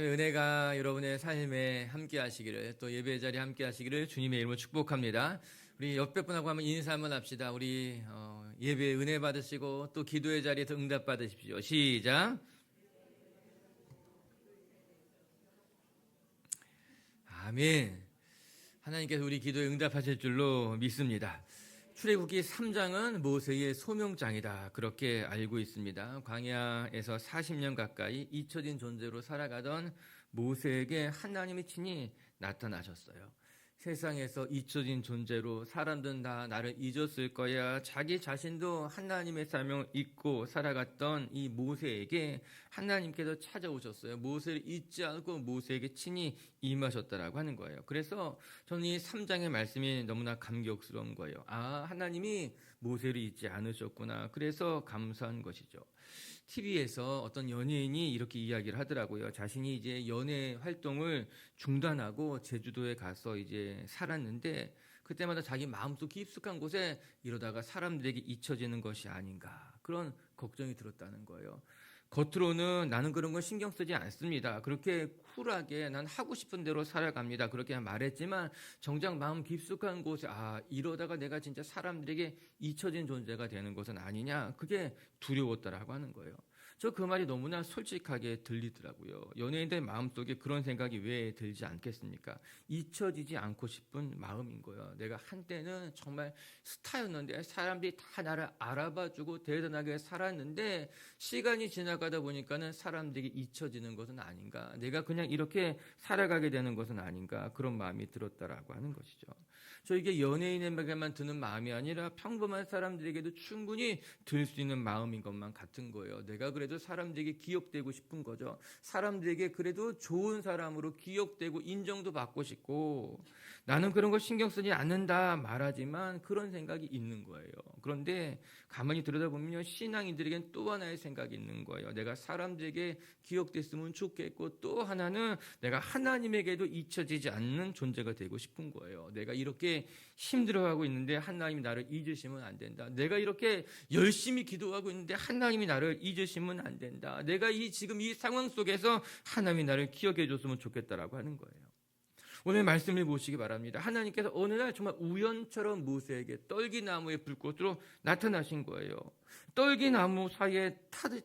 은혜가 여러분의 삶에 함께 하시기를, 또 예배 자리에 함께 하시기를 주님의 이름으로 축복합니다. 우리 옆에 분하고 한번 인사 한번 합시다. 우리 예배에 은혜 받으시고 또 기도의 자리에서 응답 받으십시오. 시작. 아멘. 하나님께서 우리 기도에 응답하실 줄로 믿습니다. 출애굽기 3장은 모세의 소명장이다, 그렇게 알고 있습니다. 광야에서 40년 가까이 잊혀진 존재로 살아가던 모세에게 하나님이 친히 나타나셨어요. 세상에서 잊혀진 존재로 사람들은 다 나를 잊었을 거야, 자기 자신도 하나님의 사명을 잊고 살아갔던 이 모세에게 하나님께서 찾아오셨어요. 모세를 잊지 않고 모세에게 친히 임하셨다라고 하는 거예요. 그래서 저는 이 3장의 말씀이 너무나 감격스러운 거예요. 하나님이 모세를 잊지 않으셨구나. 그래서 감사한 것이죠. TV에서 어떤 연예인이 이렇게 이야기를 하더라고요. 자신이 이제 연예 활동을 중단하고 제주도에 가서 이제 살았는데, 그때마다 자기 마음속 깊숙한 곳에 이러다가 사람들에게 잊혀지는 것이 아닌가, 그런 걱정이 들었다는 거예요. 겉으로는 나는 그런 건 신경 쓰지 않습니다, 그렇게 쿨하게 난 하고 싶은 대로 살아갑니다, 그렇게 말했지만 정작 마음 깊숙한 곳에 이러다가 내가 진짜 사람들에게 잊혀진 존재가 되는 것은 아니냐, 그게 두려웠다라고 하는 거예요. 저 그 말이 너무나 솔직하게 들리더라고요. 연예인들 마음속에 그런 생각이 왜 들지 않겠습니까? 잊혀지지 않고 싶은 마음인 거예요. 내가 한때는 정말 스타였는데 사람들이 다 나를 알아봐주고 대단하게 살았는데 시간이 지나가다 보니까는 사람들이 잊혀지는 것은 아닌가, 내가 그냥 이렇게 살아가게 되는 것은 아닌가, 그런 마음이 들었다라고 하는 것이죠. 이게 연예인에게만 드는 마음이 아니라 평범한 사람들에게도 충분히 들 수 있는 마음인 것만 같은 거예요. 내가 그래도 사람들에게 기억되고 싶은 거죠. 사람들에게 그래도 좋은 사람으로 기억되고 인정도 받고 싶고, 나는 그런 거 신경 쓰지 않는다 말하지만 그런 생각이 있는 거예요. 그런데 가만히 들여다보면 신앙인들에게는 또 하나의 생각이 있는 거예요. 내가 사람들에게 기억됐으면 좋겠고, 또 하나는 내가 하나님에게도 잊혀지지 않는 존재가 되고 싶은 거예요. 내가 이렇게 힘들어하고 있는데 하나님이 나를 잊으시면 안 된다. 내가 이렇게 열심히 기도하고 있는데 하나님이 나를 잊으시면 안 된다. 내가 지금 이 상황 속에서 하나님이 나를 기억해 줬으면 좋겠다라고 하는 거예요. 오늘 말씀을 보시기 바랍니다. 하나님께서 어느 날 정말 우연처럼 모세에게 떨기나무의 불꽃으로 나타나신 거예요. 떨기나무 사이에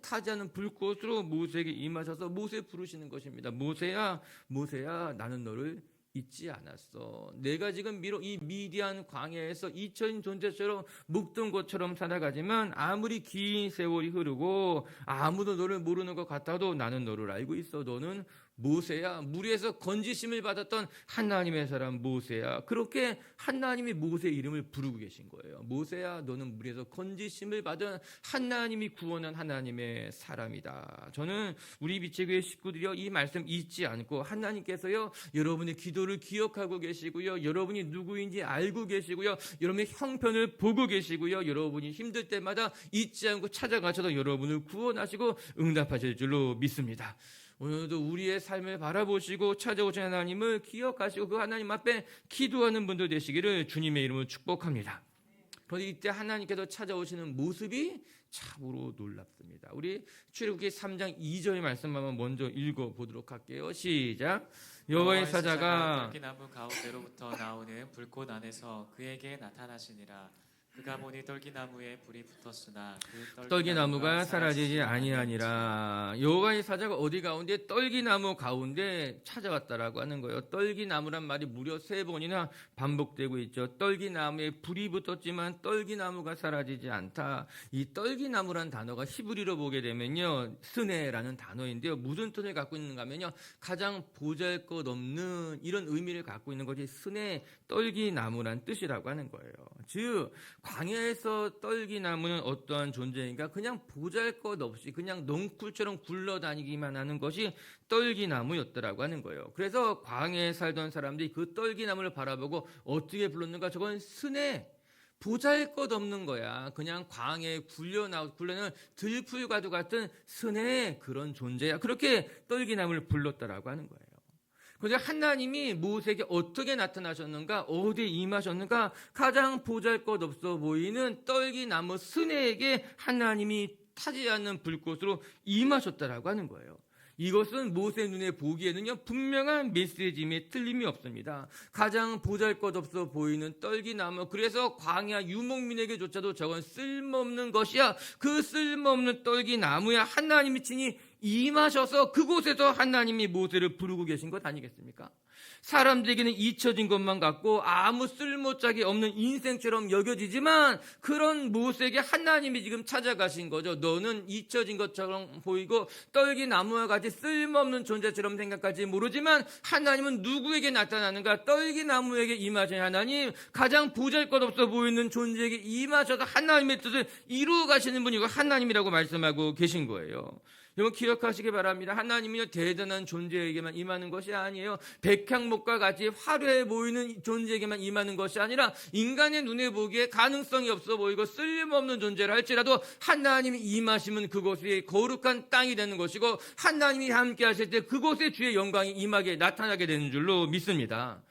타지 않은 불꽃으로 모세에게 임하셔서 모세 부르시는 것입니다. 모세야, 모세야, 나는 너를 잊지 않았어. 내가 지금 이 미디안 광야에서 잊혀진 존재처럼 묵던 것처럼 살아가지만 아무리 긴 세월이 흐르고 아무도 너를 모르는 것 같아도 나는 너를 알고 있어. 너는 모세야, 물에서 건지심을 받았던 하나님의 사람 모세야. 그렇게 하나님이 모세 이름을 부르고 계신 거예요. 모세야, 너는 물에서 건지심을 받은 하나님이 구원한 하나님의 사람이다. 저는 우리 빛의교회 식구들이요, 이 말씀 잊지 않고 하나님께서요, 여러분의 기도를 기억하고 계시고요, 여러분이 누구인지 알고 계시고요, 여러분의 형편을 보고 계시고요, 여러분이 힘들 때마다 잊지 않고 찾아가셔서 여러분을 구원하시고 응답하실 줄로 믿습니다. 오늘도 우리의 삶을 바라보시고 찾아오신 하나님을 기억하시고 그 하나님 앞에 기도하는 분들 되시기를 주님의 이름으로 축복합니다. 그런데 이때 하나님께서 찾아오시는 모습이 참으로 놀랍습니다. 우리 출애굽기 3장 2절 말씀 한번 먼저 읽어보도록 할게요. 시작. 여호와의 사자가 떨기나무 가운데로부터 나오는 불꽃 안에서 그에게 나타나시니라. 그가 보니 떨기나무에 불이 붙었으나 그 떨기나무가 사라지지 아니하니라. 여호와의 사자가 어디 가운데? 떨기나무 가운데 찾아왔다라고 하는 거예요. 떨기나무란 말이 무려 3번이나 반복되고 있죠. 떨기나무에 불이 붙었지만 떨기나무가 사라지지 않다. 이 떨기나무란 단어가 히브리로 보게 되면요, 스네라는 단어인데요, 무슨 뜻을 갖고 있는가 하면요, 가장 보잘것없는 이런 의미를 갖고 있는 것이 스네, 떨기나무란 뜻이라고 하는 거예요. 즉 광야에서 떨기나무는 어떠한 존재인가? 그냥 보잘것없이 그냥 넝쿨처럼 굴러다니기만 하는 것이 떨기나무였더라고 하는 거예요. 그래서 광야에 살던 사람들이 그 떨기나무를 바라보고 어떻게 불렀는가? 저건 스네, 보잘것없는 거야. 그냥 광야에 굴러는 들풀과도 같은 스네, 그런 존재야. 그렇게 떨기나무를 불렀다라고 하는 거예요. 그런데 하나님이 모세에게 어떻게 나타나셨는가, 어디에 임하셨는가? 가장 보잘것없어 보이는 떨기나무 스네에게 하나님이 타지 않는 불꽃으로 임하셨다라고 하는 거예요. 이것은 모세 눈에 보기에는요 분명한 메시지임에 틀림이 없습니다. 가장 보잘것없어 보이는 떨기나무, 그래서 광야 유목민에게조차도 저건 쓸모없는 것이야. 그 쓸모없는 떨기나무에 하나님이 친히 임하셔서 그곳에서 하나님이 모세를 부르고 계신 것 아니겠습니까? 사람들에게는 잊혀진 것만 같고 아무 쓸모짝이 없는 인생처럼 여겨지지만 그런 모세에게 하나님이 지금 찾아가신 거죠. 너는 잊혀진 것처럼 보이고 떨기나무와 같이 쓸모없는 존재처럼 생각할지 모르지만 하나님은 누구에게 나타나는가? 떨기나무에게 임하신 하나님, 가장 보잘것없어 보이는 존재에게 임하셔서 하나님의 뜻을 이루어 가시는 분이 하나님이라고 말씀하고 계신 거예요. 여러분 기억하시기 바랍니다. 하나님이 대단한 존재에게만 임하는 것이 아니에요. 백향목과 같이 화려해 보이는 존재에게만 임하는 것이 아니라 인간의 눈에 보기에 가능성이 없어 보이고 쓸모없는 존재라 할지라도 하나님이 임하시면 그곳이 거룩한 땅이 되는 것이고 하나님이 함께 하실 때 그곳에 주의 영광이 임하게 나타나게 되는 줄로 믿습니다.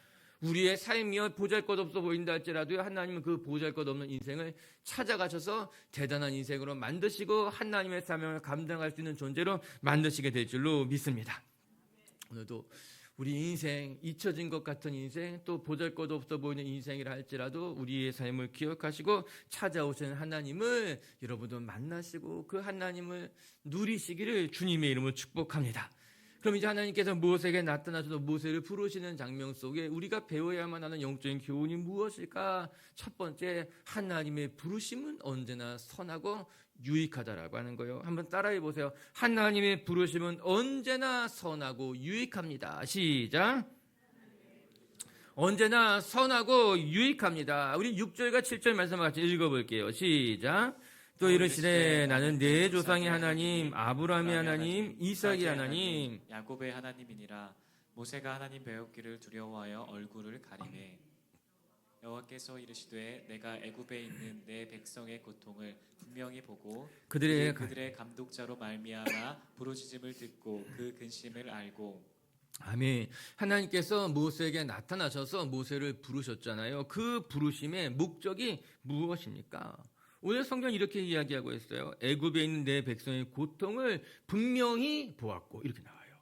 우리의 삶이 보잘것없어 보인다 할지라도 하나님은 그 보잘것없는 인생을 찾아가셔서 대단한 인생으로 만드시고 하나님의 사명을 감당할 수 있는 존재로 만드시게 될 줄로 믿습니다. 오늘도 우리 인생, 잊혀진 것 같은 인생, 또 보잘것없어 보이는 인생이라 할지라도 우리의 삶을 기억하시고 찾아오시는 하나님을 여러분도 만나시고 그 하나님을 누리시기를 주님의 이름으로 축복합니다. 그럼 이제 하나님께서 모세에게 나타나셔서 모세를 부르시는 장면 속에 우리가 배워야만 하는 영적인 교훈이 무엇일까? 첫 번째, 하나님의 부르심은 언제나 선하고 유익하다라고 하는 거예요. 한번 따라해 보세요. 하나님의 부르심은 언제나 선하고 유익합니다. 시작. 언제나 선하고 유익합니다. 우리 6절과 7절 말씀 같이 읽어볼게요. 시작. 또 이르시되 나는 네 조상의 하나님 아브라함의 하나님 이삭의 하나님 야곱의 하나님이니라. 모세가 하나님 배웠기를 두려워하여 얼굴을 가리매 여호와께서 이르시되 내가 애굽에 있는 내 백성의 고통을 분명히 보고 그들의 감독자로 말미암아 부르짖음을 듣고 그 근심을 알고. 아멘. 하나님께서 모세에게 나타나셔서 모세를 부르셨잖아요. 그 부르심의 목적이 무엇입니까? 오늘 성경은 이렇게 이야기하고 있어요. 애굽에 있는 내 백성의 고통을 분명히 보았고 이렇게 나와요.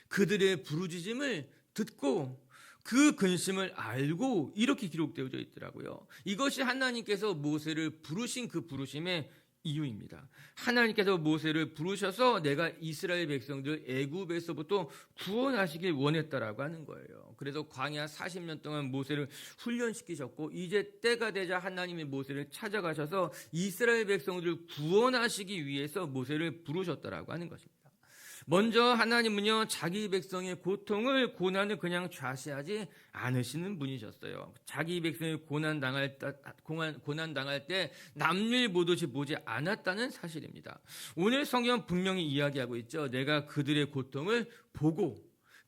그들의 부르짖음을 듣고 그 근심을 알고 이렇게 기록되어 있더라고요. 이것이 하나님께서 모세를 부르신 그 부르심의 이유입니다. 하나님께서 모세를 부르셔서 내가 이스라엘 백성들 애굽에서부터 구원하시길 원했다라고 하는 거예요. 그래서 광야 40년 동안 모세를 훈련시키셨고 이제 때가 되자 하나님이 모세를 찾아가셔서 이스라엘 백성들을 구원하시기 위해서 모세를 부르셨다라고 하는 것입니다. 먼저 하나님은요 자기 백성의 고통을 고난을 그냥 좌시하지 않으시는 분이셨어요. 자기 백성이 고난 당할 때 남일 보듯이 보지 않았다는 사실입니다. 오늘 성경은 분명히 이야기하고 있죠. 내가 그들의 고통을 보고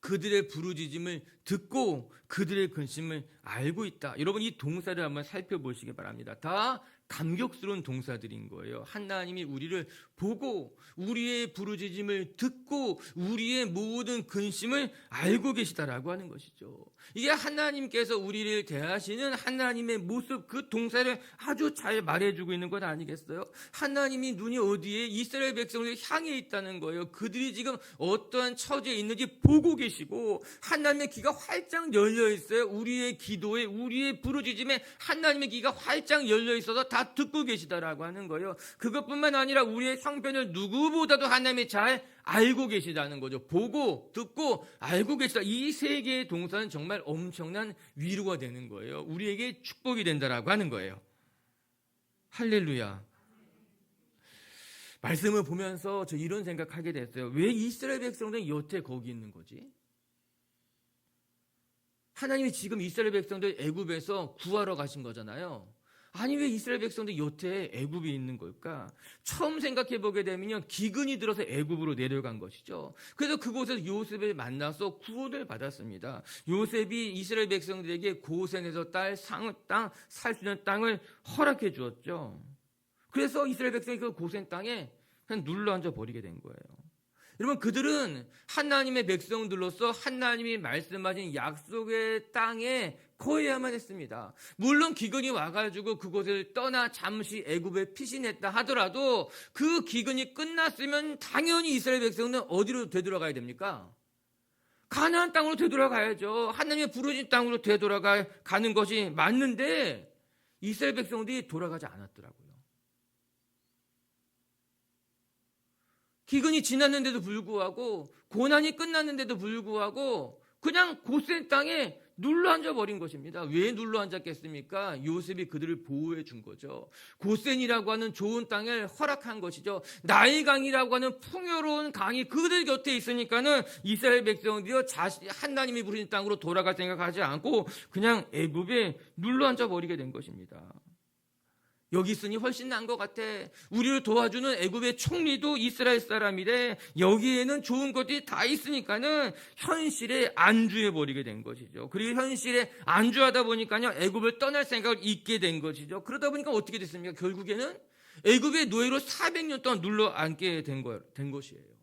그들의 부르짖음을 듣고 그들의 근심을 알고 있다. 여러분 이 동사를 한번 살펴보시기 바랍니다. 다 감격스러운 동사들인 거예요. 하나님이 우리를 보고 우리의 부르짖음을 듣고 우리의 모든 근심을 알고 계시다라고 하는 것이죠. 이게 하나님께서 우리를 대하시는 하나님의 모습, 그 동사를 아주 잘 말해주고 있는 것 아니겠어요? 하나님이 눈이 어디에 이스라엘 백성을 향해 있다는 거예요. 그들이 지금 어떠한 처지에 있는지 보고 계시고 하나님의 귀가 활짝 열려 있어요. 우리의 기도에 우리의 부르짖음에 하나님의 귀가 활짝 열려 있어서 다 듣고 계시다라고 하는 거예요. 그것뿐만 아니라 우리의 형편을 누구보다도 하나님이 잘 알고 계시다는 거죠. 보고 듣고 알고 계시다. 이 세 개의 동사는 정말 엄청난 위로가 되는 거예요. 우리에게 축복이 된다라고 하는 거예요. 할렐루야. 말씀을 보면서 저 이런 생각하게 됐어요. 왜 이스라엘 백성들은 여태 거기 있는 거지? 하나님이 지금 이스라엘 백성들 애굽에서 구하러 가신 거잖아요. 아니 왜 이스라엘 백성들이 여태 애굽에 있는 걸까? 처음 생각해 보게 되면요 기근이 들어서 애굽으로 내려간 것이죠. 그래서 그곳에서 요셉을 만나서 구원을 받았습니다. 요셉이 이스라엘 백성들에게 고센에서 살 수 있는 땅을 허락해 주었죠. 그래서 이스라엘 백성이 그 고센 땅에 그냥 눌러앉아 버리게 된 거예요. 여러분, 그들은 하나님의 백성들로서 하나님이 말씀하신 약속의 땅에 거해야만 했습니다. 물론 기근이 와가지고 그곳을 떠나 잠시 애굽에 피신했다 하더라도 그 기근이 끝났으면 당연히 이스라엘 백성은 어디로 되돌아가야 됩니까? 가나안 땅으로 되돌아가야죠. 하나님의 부르신 땅으로 되돌아가는 것이 맞는데 이스라엘 백성들이 돌아가지 않았더라고요. 기근이 지났는데도 불구하고, 고난이 끝났는데도 불구하고 그냥 고센 땅에 눌러앉아 버린 것입니다. 왜 눌러앉았겠습니까? 요셉이 그들을 보호해 준 거죠. 고센이라고 하는 좋은 땅을 허락한 것이죠. 나일강이라고 하는 풍요로운 강이 그들 곁에 있으니까는 이스라엘 백성들이 하나님이 부르신 땅으로 돌아갈 생각하지 않고 그냥 애굽에 눌러앉아 버리게 된 것입니다. 여기 있으니 훨씬 나은 것 같아. 우리를 도와주는 애굽의 총리도 이스라엘 사람이래. 여기에는 좋은 것들이 다 있으니까는 현실에 안주해 버리게 된 것이죠. 그리고 현실에 안주하다 보니까요, 애굽을 떠날 생각을 잊게 된 것이죠. 그러다 보니까 어떻게 됐습니까? 결국에는 애굽의 노예로 400년 동안 눌러 앉게 된 것이에요.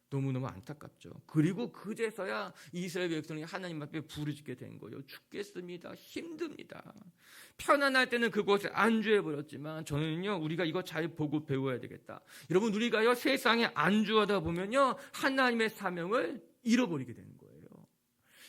너무너무 안타깝죠. 그리고 그제서야 이스라엘 백성이 하나님 앞에 부르짖게 된 거예요. 죽겠습니다. 힘듭니다. 편안할 때는 그곳에 안주해버렸지만 저는요, 우리가 이거 잘 보고 배워야 되겠다. 여러분, 우리가요, 세상에 안주하다 보면요, 하나님의 사명을 잃어버리게 되는 거예요.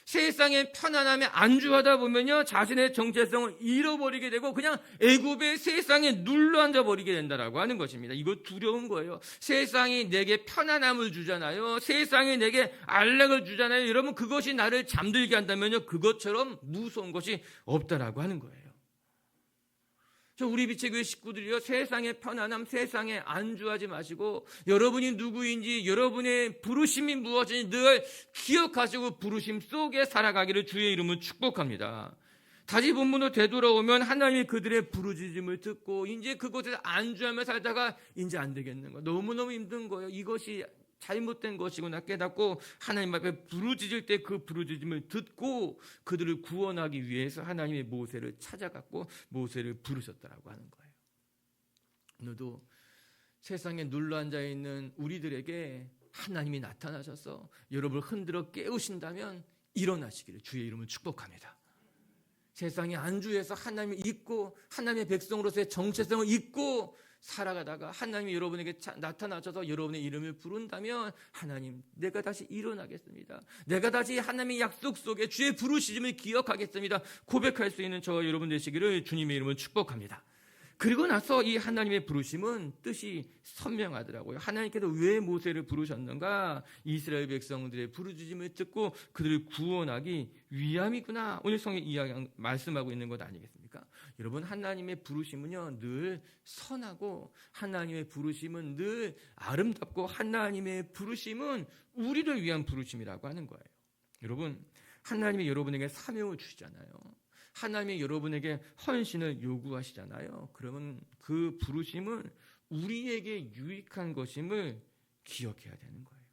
세상의 편안함에 안주하다 보면요, 자신의 정체성을 잃어버리게 되고 그냥 애굽의 세상에 눌러앉아 버리게 된다라고 하는 것입니다. 이거 두려운 거예요. 세상이 내게 편안함을 주잖아요. 세상이 내게 안락을 주잖아요. 여러분, 그것이 나를 잠들게 한다면요, 그것처럼 무서운 것이 없다라고 하는 거예요. 우리 빛의 교회 식구들이요, 세상의 편안함, 세상에 안주하지 마시고 여러분이 누구인지, 여러분의 부르심이 무엇인지 늘 기억하시고 부르심 속에 살아가기를 주의 이름으로 축복합니다. 다시 본문으로 되돌아오면 하나님이 그들의 부르짖음을 듣고 이제 그곳에서 안주하며 살다가 이제 안 되겠는 거예요. 너무너무 힘든 거예요. 이것이 잘못된 것이구나 깨닫고 하나님 앞에 부르짖을 때 그 부르짖음을 듣고 그들을 구원하기 위해서 하나님의 모세를 찾아갔고 모세를 부르셨다라고 하는 거예요. 오늘도 세상에 눌러앉아 있는 우리들에게 하나님이 나타나셔서 여러분을 흔들어 깨우신다면 일어나시기를 주의 이름을 축복합니다. 세상에 안주해서 하나님을 잊고 하나님의 백성으로서의 정체성을 잊고 살아가다가 하나님이 여러분에게 나타나셔서 여러분의 이름을 부른다면 하나님, 내가 다시 일어나겠습니다. 내가 다시 하나님의 약속 속에 주의 부르심을 기억하겠습니다. 고백할 수 있는 저와 여러분 되시기를 주님의 이름으로 축복합니다. 그리고 나서 이 하나님의 부르심은 뜻이 선명하더라고요. 하나님께서 왜 모세를 부르셨는가? 이스라엘 백성들의 부르짖음을 듣고 그들을 구원하기 위함이구나. 오늘 성경 이야기 말씀하고 있는 것 아니겠습니까? 여러분, 하나님의 부르심은요, 늘 선하고 하나님의 부르심은 늘 아름답고 하나님의 부르심은 우리를 위한 부르심이라고 하는 거예요. 여러분, 하나님이 여러분에게 사명을 주시잖아요. 하나님이 여러분에게 헌신을 요구하시잖아요. 그러면 그 부르심은 우리에게 유익한 것임을 기억해야 되는 거예요.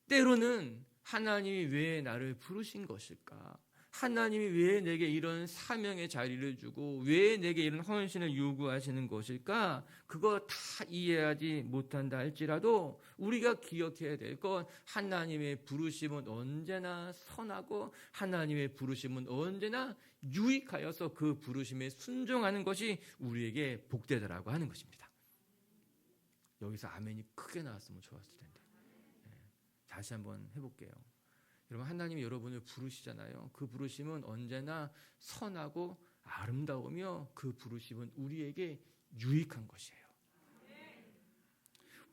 때로는 하나님이 왜 나를 부르신 것일까? 하나님이 왜 내게 이런 사명의 자리를 주고 왜 내게 이런 헌신을 요구하시는 것일까? 그거 다 이해하지 못한다 할지라도 우리가 기억해야 될 건 하나님의 부르심은 언제나 선하고 하나님의 부르심은 언제나 유익하여서 그 부르심에 순종하는 것이 우리에게 복되다라고 하는 것입니다. 여기서 아멘이 크게 나왔으면 좋았을 텐데. 다시 한번 해볼게요. 여러분, 하나님이 여러분을 부르시잖아요. 그 부르심은 언제나 선하고 아름다우며 그 부르심은 우리에게 유익한 것이에요.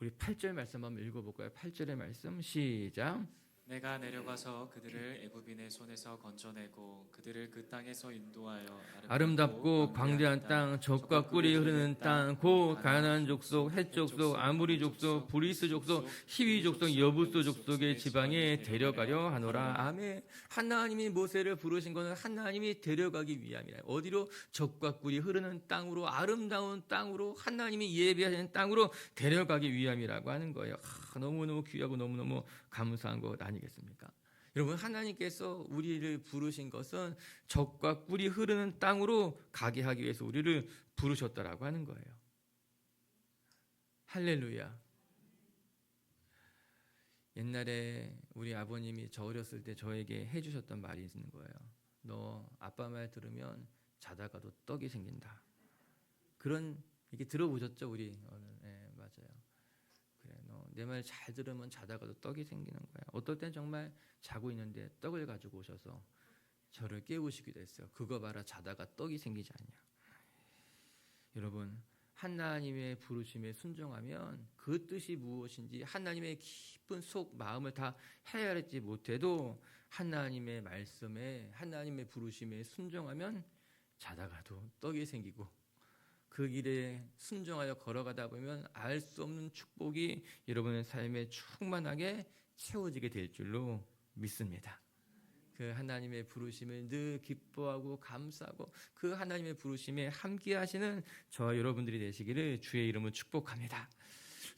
우리 8절 말씀 한번 읽어볼까요? 8절의 말씀 시작. 내가 내려가서 그들을 애굽인의 손에서 건져내고 그들을 그 땅에서 인도하여 아름답고 광대한 땅, 젖과 꿀이 흐르는 땅, 곧 가나안 족속, 헷 족속, 아모리 족속, 브리스 족속, 히위 족속, 여부스 족속의 지방에 데려가려 하노라. 아멘. 하나님이 모세를 부르신 것은 하나님이 데려가기 위함이라. 어디로? 젖과 꿀이 흐르는 땅으로, 아름다운 땅으로, 하나님이 예비하시는 땅으로 데려가기 위함이라고 하는 거예요. 너무너무 귀하고 너무너무 감사한 것 아니겠습니까? 여러분, 하나님께서 우리를 부르신 것은 젖과 꿀이 흐르는 땅으로 가게 하기 위해서 우리를 부르셨다라고 하는 거예요. 할렐루야. 옛날에 우리 아버님이 저 어렸을 때 저에게 해주셨던 말이 있는 거예요. 너 아빠 말 들으면 자다가도 떡이 생긴다. 그런 이게 들어보셨죠, 우리? 네, 맞아요. 그래, 너 내 말 잘 들으면 자다가도 떡이 생기는 거야. 어떨 땐 정말 자고 있는데 떡을 가지고 오셔서 저를 깨우시기도 했어요. 그거 봐라, 자다가 떡이 생기지 않냐. 여러분, 하나님의 부르심에 순종하면 그 뜻이 무엇인지 하나님의 깊은 속 마음을 다 헤아리지 못해도 하나님의 말씀에, 하나님의 부르심에 순종하면 자다가도 떡이 생기고, 그 길에 순종하여 걸어가다 보면 알 수 없는 축복이 여러분의 삶에 충만하게 채워지게 될 줄로 믿습니다. 그 하나님의 부르심을 늘 기뻐하고 감사하고 그 하나님의 부르심에 함께 하시는 저와 여러분들이 되시기를 주의 이름으로 축복합니다.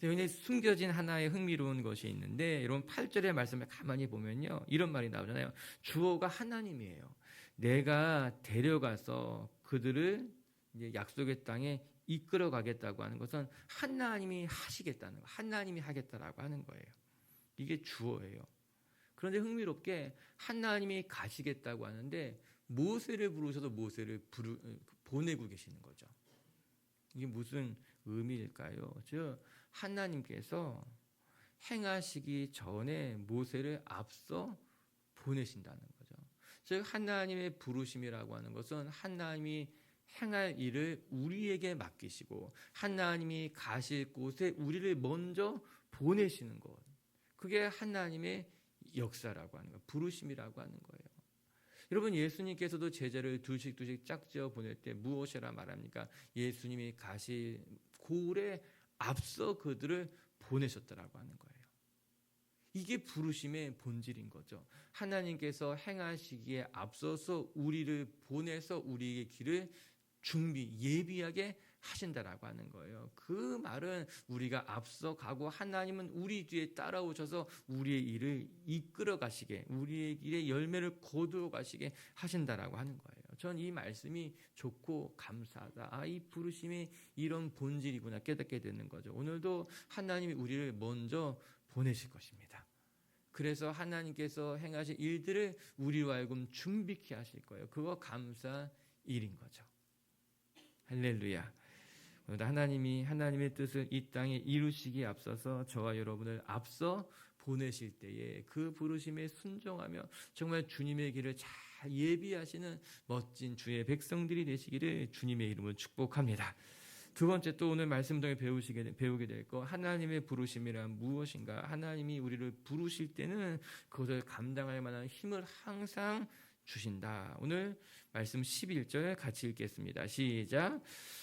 여기 숨겨진 하나의 흥미로운 것이 있는데, 여러분 8절의 말씀을 가만히 보면요, 이런 말이 나오잖아요. 주어가 하나님이에요. 내가 데려가서 그들을 이제 약속의 땅에 이끌어 가겠다고 하는 것은 하나님이 하시겠다는 거, 하나님이 하겠다라고 하는 거예요. 이게 주어예요. 그런데 흥미롭게 하나님이 가시겠다고 하는데 모세를 부르셔도 모세를 보내고 계시는 거죠. 이게 무슨 의미일까요? 즉 하나님께서 행하시기 전에 모세를 앞서 보내신다는 거죠. 즉 하나님의 부르심이라고 하는 것은 하나님이 행할 일을 우리에게 맡기시고 하나님이 가실 곳에 우리를 먼저 보내시는 것. 그게 하나님의 역사라고 하는 거예요. 부르심이라고 하는 거예요. 여러분, 예수님께서도 제자를 둘씩 짝지어 보낼 때 무엇이라 말합니까? 예수님이 가실 고을에 앞서 그들을 보내셨다라고 하는 거예요. 이게 부르심의 본질인 거죠. 하나님께서 행하시기에 앞서서 우리를 보내서 우리의 길을 예비하게 하신다라고 하는 거예요. 그 말은 우리가 앞서 가고 하나님은 우리 뒤에 따라오셔서 우리의 일을 이끌어 가시게, 우리의 길에 열매를 거두어 가시게 하신다라고 하는 거예요. 전 이 말씀이 좋고 감사하다. 이 부르심이 이런 본질이구나 깨닫게 되는 거죠. 오늘도 하나님이 우리를 먼저 보내실 것입니다. 그래서 하나님께서 행하실 일들을 우리와 하여금 준비케 하실 거예요. 그거 감사 일인 거죠. 할렐루야. 하나님의 뜻을 이 땅에 이루시기에 앞서서 저와 여러분을 앞서 보내실 때에 그 부르심에 순종하며 정말 주님의 길을 잘 예비하시는 멋진 주의 백성들이 되시기를 주님의 이름으로 축복합니다. 두 번째, 또 오늘 말씀 중에 배우게 될 거, 하나님의 부르심이란 무엇인가? 하나님이 우리를 부르실 때는 그것을 감당할 만한 힘을 항상 주신다. 오늘 말씀 11절 같이 읽겠습니다. 시작.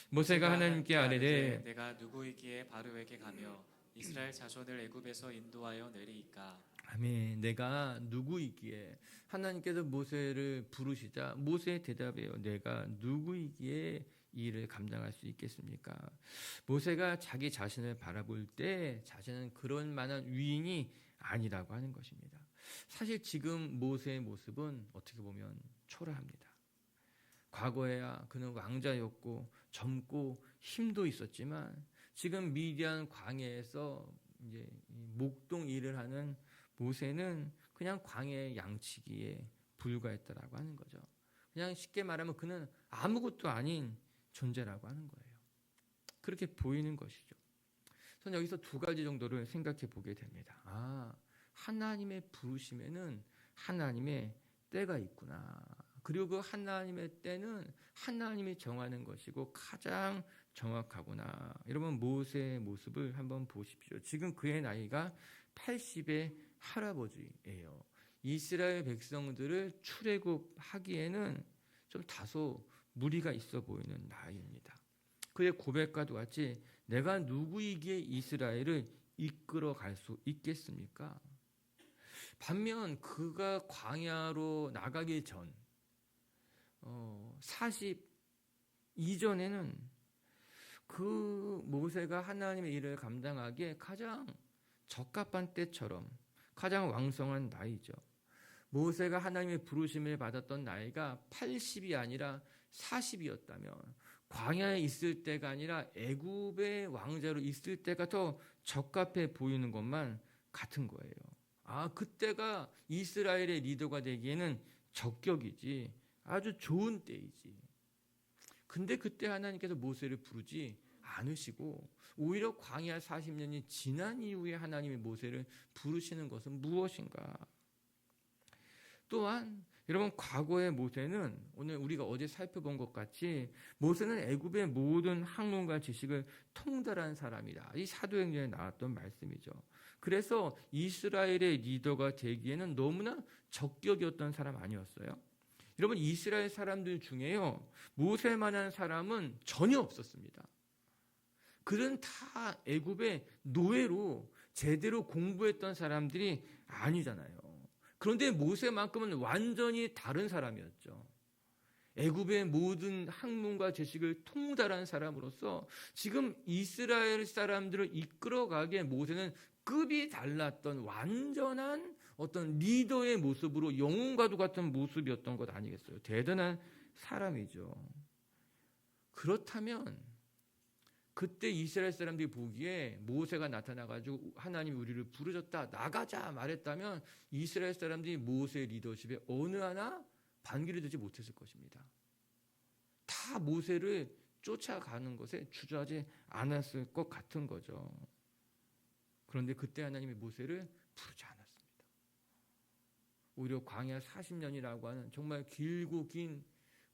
모세가 하나님께 아뢰되 내가 누구이기에 바로에게 가며 이스라엘 자손을 애굽에서 인도하여 내리이까. 아멘. 내가 누구이기에, 하나님께서 모세를 부르시자 모세의 대답이에요. 내가 누구이기에 이 일을 감당할 수 있겠습니까? 모세가 자기 자신을 바라볼 때 자신은 그런 만한 위인이 아니라고 하는 것입니다. 사실 지금 모세의 모습은 어떻게 보면 초라합니다. 과거에야 그는 왕자였고 젊고 힘도 있었지만 지금 미디안 광야에서 이제 목동 일을 하는 모세는 그냥 광야의 양치기에 불과했다라고 하는 거죠. 그냥 쉽게 말하면 그는 아무것도 아닌 존재라고 하는 거예요. 그렇게 보이는 것이죠. 저는 여기서 두 가지 정도를 생각해 보게 됩니다. 하나님의 부르심에는 하나님의 때가 있구나. 그리고 그 하나님의 때는 하나님이 정하는 것이고 가장 정확하구나. 여러분, 모세의 모습을 한번 보십시오. 지금 그의 나이가 80의 할아버지예요. 이스라엘 백성들을 출애굽하기에는 좀 다소 무리가 있어 보이는 나이입니다. 그의 고백과도 같이 내가 누구이기에 이스라엘을 이끌어 갈 수 있겠습니까? 반면 그가 광야로 나가기 전 40 이전에는 그 모세가 하나님의 일을 감당하기에 가장 적합한 때처럼 가장 왕성한 나이죠. 모세가 하나님의 부르심을 받았던 나이가 80이 아니라 40이었다면 광야에 있을 때가 아니라 애굽의 왕자로 있을 때가 더 적합해 보이는 것만 같은 거예요. 그때가 이스라엘의 리더가 되기에는 적격이지, 아주 좋은 때이지. 근데 그때 하나님께서 모세를 부르지 않으시고 오히려 광야 40년이 지난 이후에 하나님이 모세를 부르시는 것은 무엇인가? 또한 여러분, 과거의 모세는 오늘 우리가 어제 살펴본 것 같이 모세는 애굽의 모든 학문과 지식을 통달한 사람이다. 이 사도행전에 나왔던 말씀이죠. 그래서 이스라엘의 리더가 되기에는 너무나 적격이었던 사람 아니었어요? 여러분, 이스라엘 사람들 중에요, 모세만한 사람은 전혀 없었습니다. 그들은 다 애굽의 노예로 제대로 공부했던 사람들이 아니잖아요. 그런데 모세만큼은 완전히 다른 사람이었죠. 애굽의 모든 학문과 지식을 통달한 사람으로서 지금 이스라엘 사람들을 이끌어가기에 모세는 급이 달랐던 완전한 어떤 리더의 모습으로 영웅과도 같은 모습이었던 것 아니겠어요? 대단한 사람이죠. 그렇다면 그때 이스라엘 사람들이 보기에 모세가 나타나가지고 하나님이 우리를 부르셨다, 나가자 말했다면 이스라엘 사람들이 모세의 리더십에 어느 하나 반기를 들지 못했을 것입니다. 다 모세를 쫓아가는 것에 주저하지 않았을 것 같은 거죠. 그런데 그때 하나님이 모세를 부르지 않았습니다. 오히려 광야 40년이라고 하는 정말 길고 긴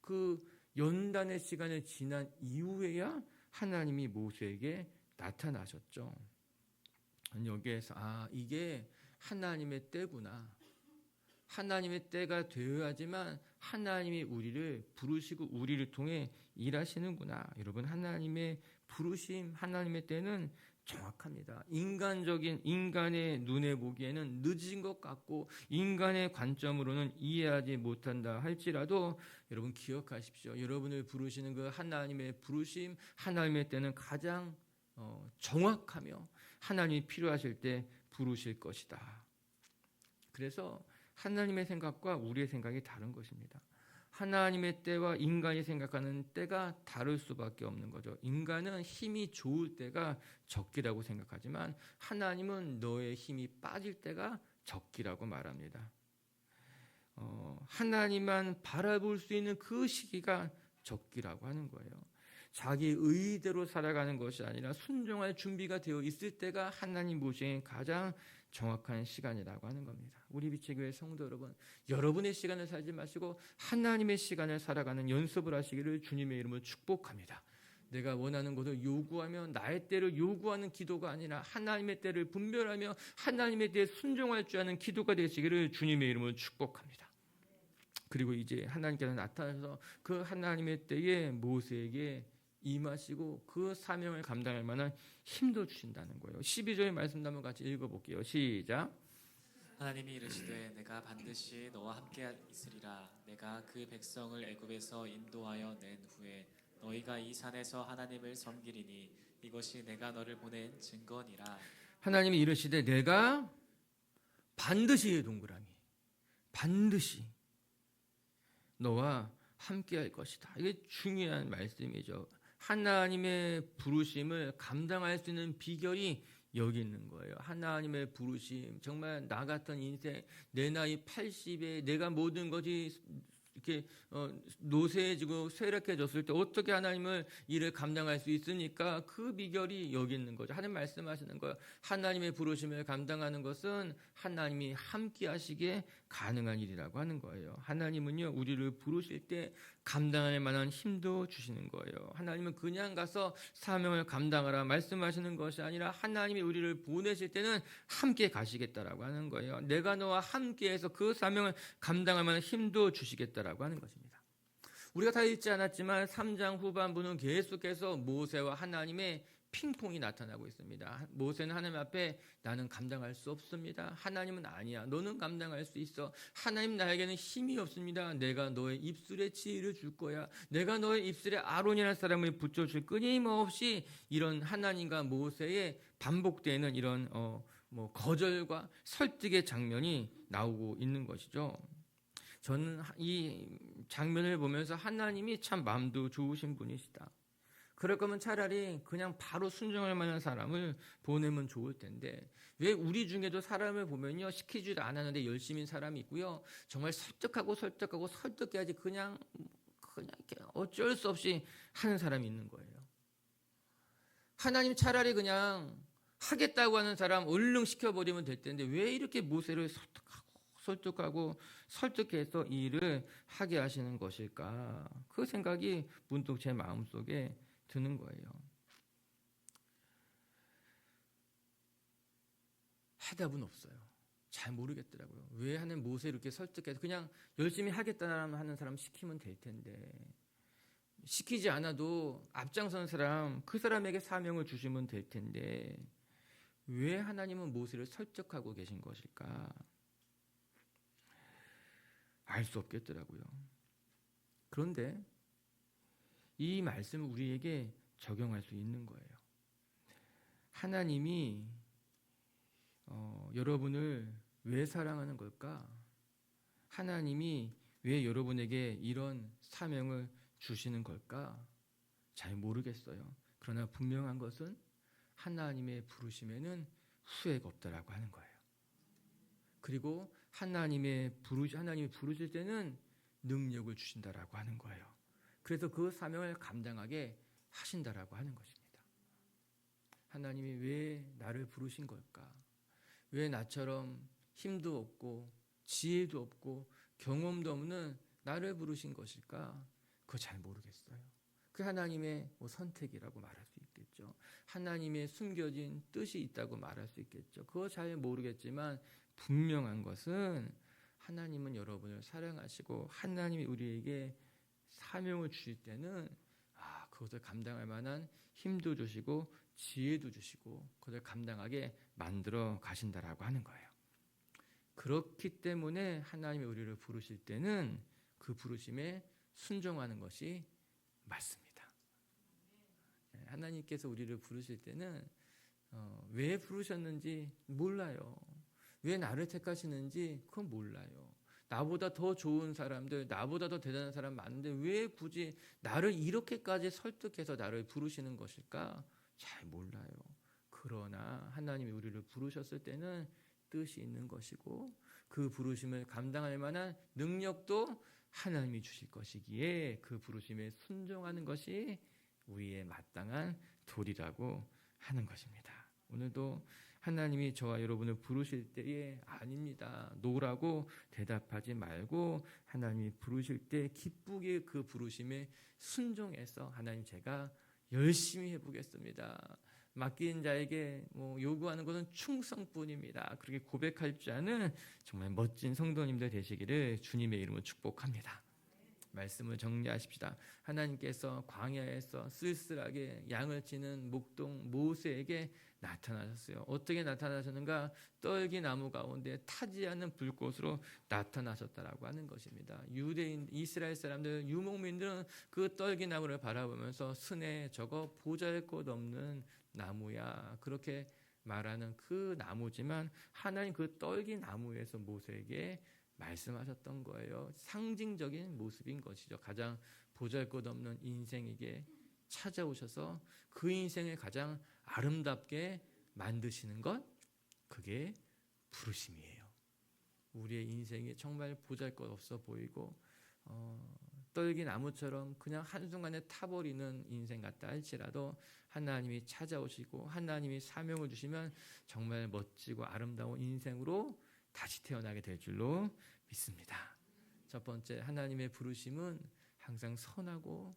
그 연단의 시간을 지난 이후에야 하나님이 모세에게 나타나셨죠. 여기에서 이게 하나님의 때구나. 하나님의 때가 되어야지만 하나님이 우리를 부르시고 우리를 통해 일하시는구나. 여러분, 하나님의 부르심, 하나님의 때는 정확합니다. 인간적인 인간의 눈에 보기에는 늦은 것 같고 인간의 관점으로는 이해하지 못한다 할지라도 여러분 기억하십시오. 여러분을 부르시는 그 하나님의 부르심, 하나님의 때는 가장 정확하며 하나님이 필요하실 때 부르실 것이다. 그래서 하나님의 생각과 우리의 생각이 다른 것입니다. 하나님의 때와 인간이 생각하는 때가 다를 수밖에 없는 거죠. 인간은 힘이 좋을 때가 적기라고 생각하지만 하나님은 너의 힘이 빠질 때가 적기라고 말합니다. 하나님만 바라볼 수 있는 그 시기가 적기라고 하는 거예요. 자기 의대로 살아가는 것이 아니라 순종할 준비가 되어 있을 때가 하나님 보시기엔 가장 정확한 시간이라고 하는 겁니다. 우리 빛의 교회 성도 여러분, 여러분의 시간을 살지 마시고 하나님의 시간을 살아가는 연습을 하시기를 주님의 이름으로 축복합니다. 내가 원하는 것을 요구하며 나의 때를 요구하는 기도가 아니라 하나님의 때를 분별하며 하나님의 때에 순종할 줄 아는 기도가 되시기를 주님의 이름으로 축복합니다. 그리고 이제 하나님께서 나타나서 그 하나님의 때에 모세에게 임하시고 그 사명을 감당할 만한 힘도 주신다는 거예요. 12절의 말씀 한번 같이 읽어볼게요. 시작. 하나님이 이르시되 내가 반드시 너와 함께 있으리라. 내가 그 백성을 애굽에서 인도하여 낸 후에 너희가 이 산에서 하나님을 섬기리니 이것이 내가 너를 보낸 증거니라. 하나님이 이르시되 내가 반드시 동그라미 반드시 너와 함께 할 것이다. 이게 중요한 말씀이죠. 하나님의 부르심을 감당할 수 있는 비결이 여기 있는 거예요. 하나님의 부르심, 정말 나 같은 인생, 내 나이 80에 내가 모든 것이 이렇게 노쇠해지고 쇠락해졌을 때 어떻게 하나님을 일을 감당할 수 있으니까 그 비결이 여기 있는 거죠. 하나님 말씀하시는 거예요. 하나님의 부르심을 감당하는 것은 하나님이 함께 하시기에 가능한 일이라고 하는 거예요. 하나님은요, 우리를 부르실 때 감당할 만한 힘도 주시는 거예요. 하나님은 그냥 가서 사명을 감당하라 말씀하시는 것이 아니라 하나님이 우리를 보내실 때는 함께 가시겠다라고 하는 거예요. 내가 너와 함께해서 그 사명을 감당할 만한 힘도 주시겠다라고 하는 것입니다. 우리가 다 읽지 않았지만 3장 후반부는 계속해서 모세와 하나님의 핑퐁이 나타나고 있습니다. 모세는 하나님 앞에 나는 감당할 수 없습니다. 하나님은 아니야. 너는 감당할 수 있어. 하나님 나에게는 힘이 없습니다. 내가 너의 입술에 지혜를 줄 거야. 내가 너의 입술에 아론이라는 사람을 붙여줄 끊임없이 이런 하나님과 모세의 반복되는 이런 거절과 설득의 장면이 나오고 있는 것이죠. 저는 이 장면을 보면서 하나님이 참 마음도 좋으신 분이시다. 그럴 거면 차라리 그냥 바로 순종할 만한 사람을 보내면 좋을 텐데 왜 우리 중에도 사람을 보면요 시키지도 않았는데 열심인 사람이 있고요 정말 설득해야지 그냥 이렇게 어쩔 수 없이 하는 사람이 있는 거예요. 하나님 차라리 그냥 하겠다고 하는 사람 얼른 시켜버리면 될 텐데 왜 이렇게 모세를 설득해서 이 일을 하게 하시는 것일까? 그 생각이 문득 제 마음속에 드는 거예요. 해답은 없어요. 잘 모르겠더라고요. 왜 하는 모세를 이렇게 설득해서 그냥 열심히 하겠다는 하는 사람 시키면 될 텐데 시키지 않아도 앞장선 사람 그 사람에게 사명을 주시면 될 텐데 왜 하나님은 모세를 설득하고 계신 것일까? 알 수 없겠더라고요. 그런데 이 말씀을 우리에게 적용할 수 있는 거예요. 하나님이 여러분을 왜 사랑하는 걸까? 하나님이 왜 여러분에게 이런 사명을 주시는 걸까? 잘 모르겠어요. 그러나 분명한 것은 하나님의 부르심에는 후회가 없다라고 하는 거예요. 그리고 하나님이 부르실 때는 능력을 주신다라고 하는 거예요. 그래서 그 사명을 감당하게 하신다라고 하는 것입니다. 하나님이 왜 나를 부르신 걸까? 왜 나처럼 힘도 없고 지혜도 없고 경험도 없는 나를 부르신 것일까? 그거 잘 모르겠어요. 그 하나님의 선택이라고 말할 수 있겠죠. 하나님의 숨겨진 뜻이 있다고 말할 수 있겠죠. 그거 잘 모르겠지만 분명한 것은 하나님은 여러분을 사랑하시고 하나님이 우리에게 사명을 주실 때는 그것을 감당할 만한 힘도 주시고 지혜도 주시고 그것을 감당하게 만들어 가신다라고 하는 거예요. 그렇기 때문에 하나님이 우리를 부르실 때는 그 부르심에 순종하는 것이 맞습니다. 하나님께서 우리를 부르실 때는 왜 부르셨는지 몰라요. 왜 나를 택하시는지 그건 몰라요. 나보다 더 좋은 사람들, 나보다 더 대단한 사람 많은데 왜 굳이 나를 이렇게까지 설득해서 나를 부르시는 것일까? 잘 몰라요. 그러나 하나님이 우리를 부르셨을 때는 뜻이 있는 것이고 그 부르심을 감당할 만한 능력도 하나님이 주실 것이기에 그 부르심에 순종하는 것이 우리의 마땅한 도리라고 하는 것입니다. 오늘도 하나님이 저와 여러분을 부르실 때에 아닙니다. 노라고 대답하지 말고 하나님이 부르실 때 기쁘게 그 부르심에 순종해서 하나님 제가 열심히 해보겠습니다. 맡긴 자에게 요구하는 것은 충성뿐입니다. 그렇게 고백할 줄 아는 정말 멋진 성도님들 되시기를 주님의 이름으로 축복합니다. 말씀을 정리하십시다. 하나님께서 광야에서 쓸쓸하게 양을 치는 목동 모세에게 나타나셨어요. 어떻게 나타나셨는가? 떨기나무 가운데 타지 않는 불꽃으로 나타나셨다라고 하는 것입니다. 유대인, 이스라엘 사람들, 유목민들은 그 떨기나무를 바라보면서 스네 저거 보잘것없는 나무야 그렇게 말하는 그 나무지만 하나님 그 떨기나무에서 모세에게 말씀하셨던 거예요. 상징적인 모습인 것이죠. 가장 보잘것없는 인생에게 찾아오셔서 그 인생을 가장 아름답게 만드시는 것, 그게 부르심이에요. 우리의 인생이 정말 보잘것없어 보이고 떨기나무처럼 그냥 한순간에 타버리는 인생 같다 할지라도 하나님이 찾아오시고 하나님이 사명을 주시면 정말 멋지고 아름다운 인생으로 다시 태어나게 될 줄로 믿습니다. 첫 번째, 하나님의 부르심은 항상 선하고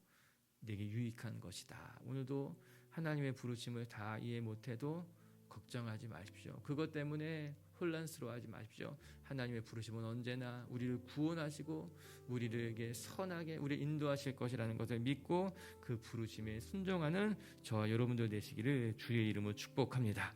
내게 유익한 것이다. 오늘도 하나님의 부르심을 다 이해 못해도 걱정하지 마십시오. 그것 때문에 혼란스러워하지 마십시오. 하나님의 부르심은 언제나 우리를 구원하시고 우리에게 선하게 우리를 인도하실 것이라는 것을 믿고 그 부르심에 순종하는 저와 여러분들 되시기를 주의 이름으로 축복합니다.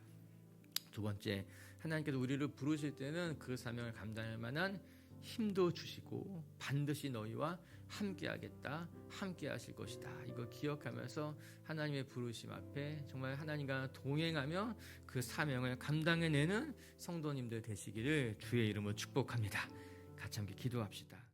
두 번째, 하나님께서 우리를 부르실 때는 그 사명을 감당할 만한 힘도 주시고 반드시 너희와 함께하겠다, 함께하실 것이다. 이거 기억하면서 하나님의 부르심 앞에 정말 하나님과 동행하며 그 사명을 감당해내는 성도님들 되시기를 주의 이름으로 축복합니다. 같이 함께 기도합시다.